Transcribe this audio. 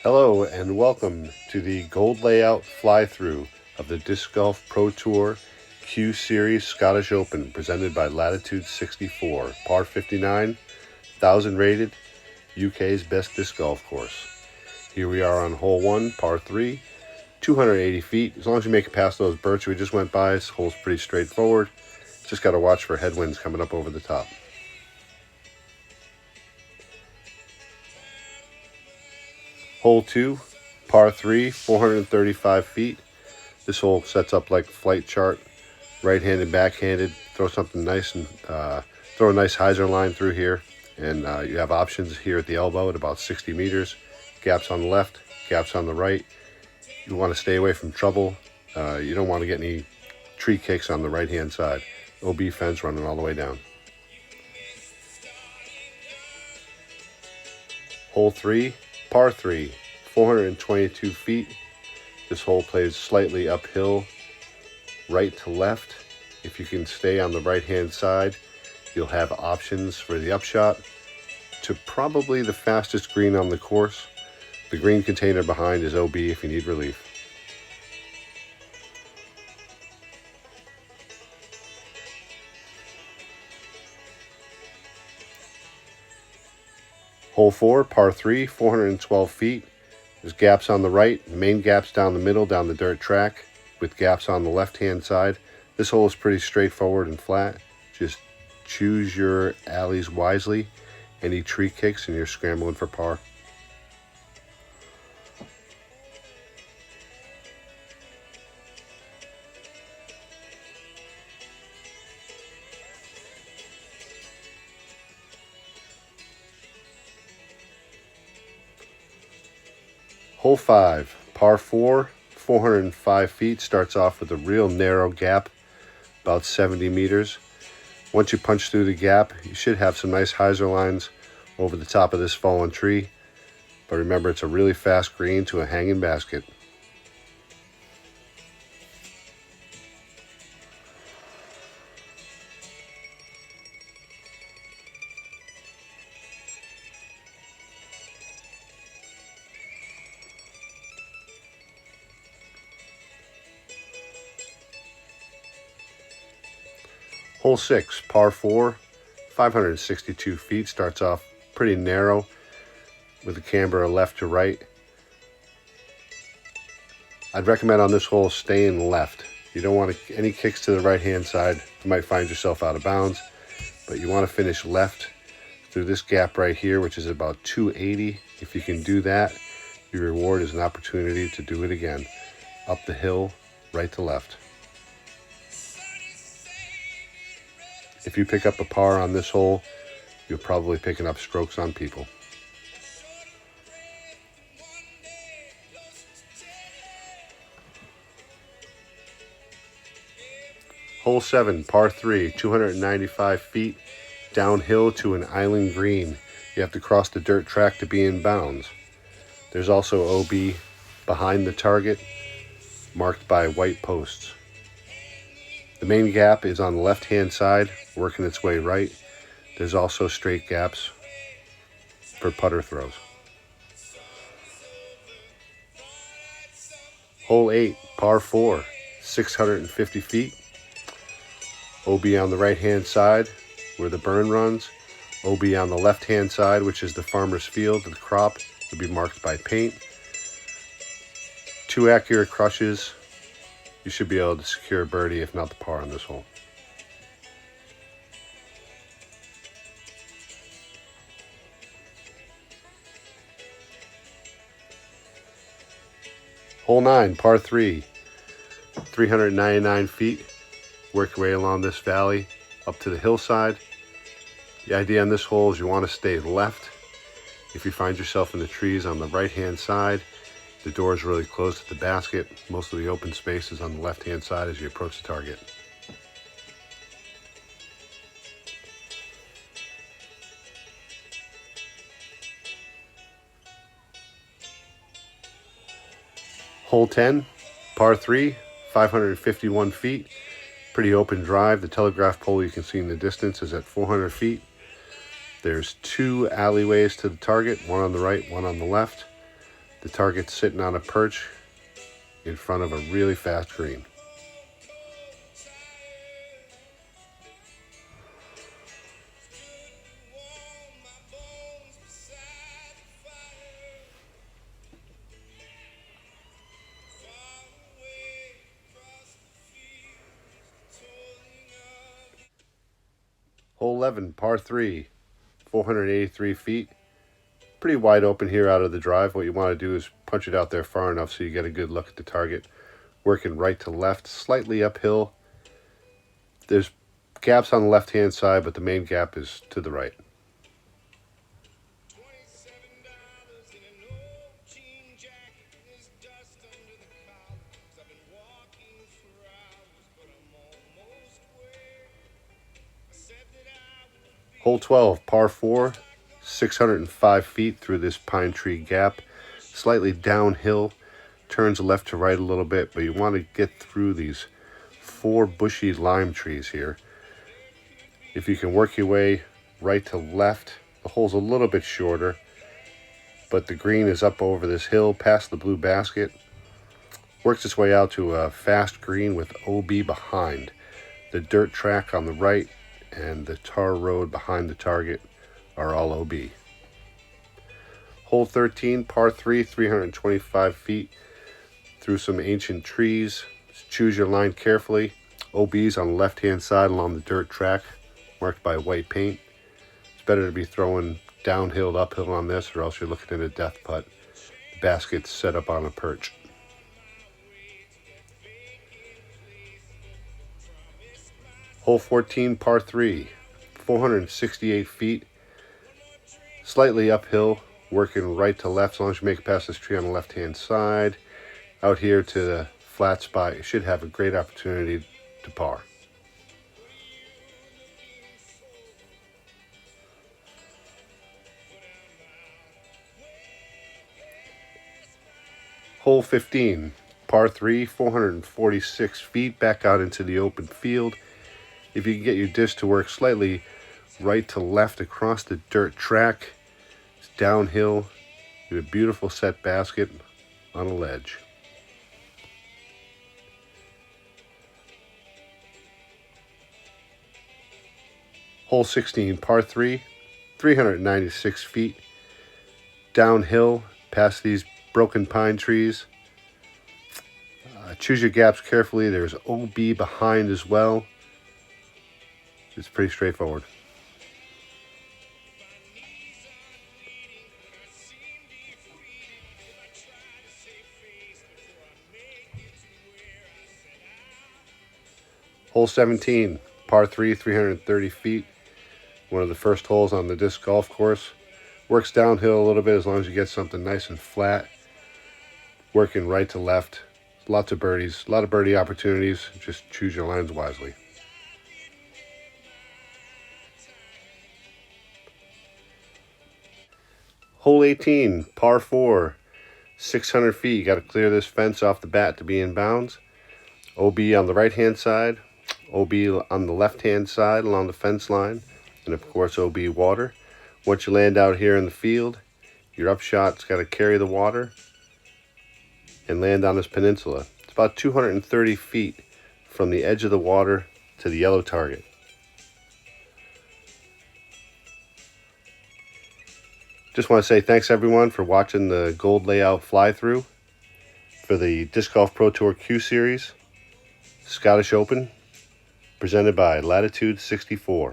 Hello and welcome to the Gold Layout fly-through of the Disc Golf Pro Tour Q Series Scottish Open presented by Latitude 64, par 59, 1000 rated, UK's best disc golf course. Here we are on hole 1, par 3, 280 feet. As long as you make it past those birds we just went by, this hole's pretty straightforward. Just got to watch for headwinds coming up over the top. Hole 2, par 3, 435 feet. This hole sets up like a flight chart, right-handed, backhanded. Throw something nice and throw a nice hyzer line through here. And you have options here at the elbow at about 60 meters. Gaps on the left, gaps on the right. You want to stay away from trouble. You don't want to get any tree kicks on the right-hand side. OB fence running all the way down. Hole 3, par 3, 422 feet. This hole plays slightly uphill, right to left. If you can stay on the right-hand side, you'll have options for the upshot to probably the fastest green on the course. The green container behind is OB if you need relief. Hole 4, par 3, 412 feet. There's gaps on the right, main gaps down the middle, down the dirt track, with gaps on the left-hand side. This hole is pretty straightforward and flat. Just choose your alleys wisely. Any tree kicks and you're scrambling for par. Hole 5, par 4, 405 feet. Starts off with a real narrow gap, about 70 meters. Once you punch through the gap, you should have some nice hyzer lines over the top of this fallen tree. But remember, it's a really fast green to a hanging basket. Hole 6, par 4, 562 feet. Starts off pretty narrow with a camber left to right. I'd recommend on this hole staying left. You don't want any kicks to the right-hand side. You might find yourself out of bounds, but you want to finish left through this gap right here, which is about 280. If you can do that, your reward is an opportunity to do it again. Up the hill, right to left. If you pick up a par on this hole, you're probably picking up strokes on people. Hole 7, par 3, 295 feet, downhill to an island green. You have to cross the dirt track to be in bounds. There's also OB behind the target, marked by white posts. The main gap is on the left-hand side, working its way right. There's also straight gaps for putter throws. Hole 8, par 4, 650 feet. OB on the right-hand side, where the burn runs. OB on the left-hand side, which is the farmer's field, the crop, will be marked by paint. 2 accurate crushes. You should be able to secure a birdie, if not the par, on this hole. Hole 9, par 3, 399 feet. Work your way along this valley up to the hillside. The idea on this hole is you want to stay left. If you find yourself in the trees on the right-hand side, the door is really close to the basket. Most of the open space is on the left-hand side as you approach the target. Hole 10, par 3, 551 feet. Pretty open drive. The telegraph pole you can see in the distance is at 400 feet. There's 2 alleyways to the target, one on the right, one on the left. The target's sitting on a perch in front of a really fast green. Hole 11, par 3, 483 feet. Pretty wide open here out of the drive. What you want to do is punch it out there far enough so you get a good look at the target. Working right to left, slightly uphill. There's gaps on the left-hand side, but the main gap is to the right. Hole 12, par 4, 605 feet through this pine tree gap. Slightly downhill, turns left to right a little bit, but you want to get through these 4 bushy lime trees here. If you can work your way right to left, the hole's a little bit shorter, but the green is up over this hill past the blue basket. Works its way out to a fast green with OB behind. The dirt track on the right and the tar road behind the target are all OB. Hole 13, par 3, 325 feet through some ancient trees. Just choose your line carefully. OB's on the left-hand side along the dirt track, marked by white paint. It's better to be throwing downhill to uphill on this, or else you're looking at a death putt. The basket's set up on a perch. Hole 14, par 3, 468 feet, slightly uphill, working right to left as long as you make it past this tree on the left-hand side. Out here to the flat spot, you should have a great opportunity to par. Hole 15, par 3, 446 feet, back out into the open field. If you can get your disc to work slightly right to left across the dirt track, it's downhill. You have a beautiful set basket on a ledge. Hole 16, par 3, 396 feet, downhill past these broken pine trees. Choose your gaps carefully. There's OB behind as well. It's pretty straightforward. Hole 17, par 3, 330 feet. One of the first holes on the disc golf course. Works downhill a little bit as long as you get something nice and flat. Working right to left. Lots of birdies, a lot of birdie opportunities. Just choose your lines wisely. Hole 18, par 4, 600 feet. You got to clear this fence off the bat to be in bounds. OB on the right-hand side, OB on the left-hand side along the fence line, and of course OB water. Once you land out here in the field, your upshot's got to carry the water and land on this peninsula. It's about 230 feet from the edge of the water to the yellow target. Just want to say thanks everyone for watching the gold layout fly through for the Disc Golf Pro Tour Q Series Scottish Open presented by Latitude 64.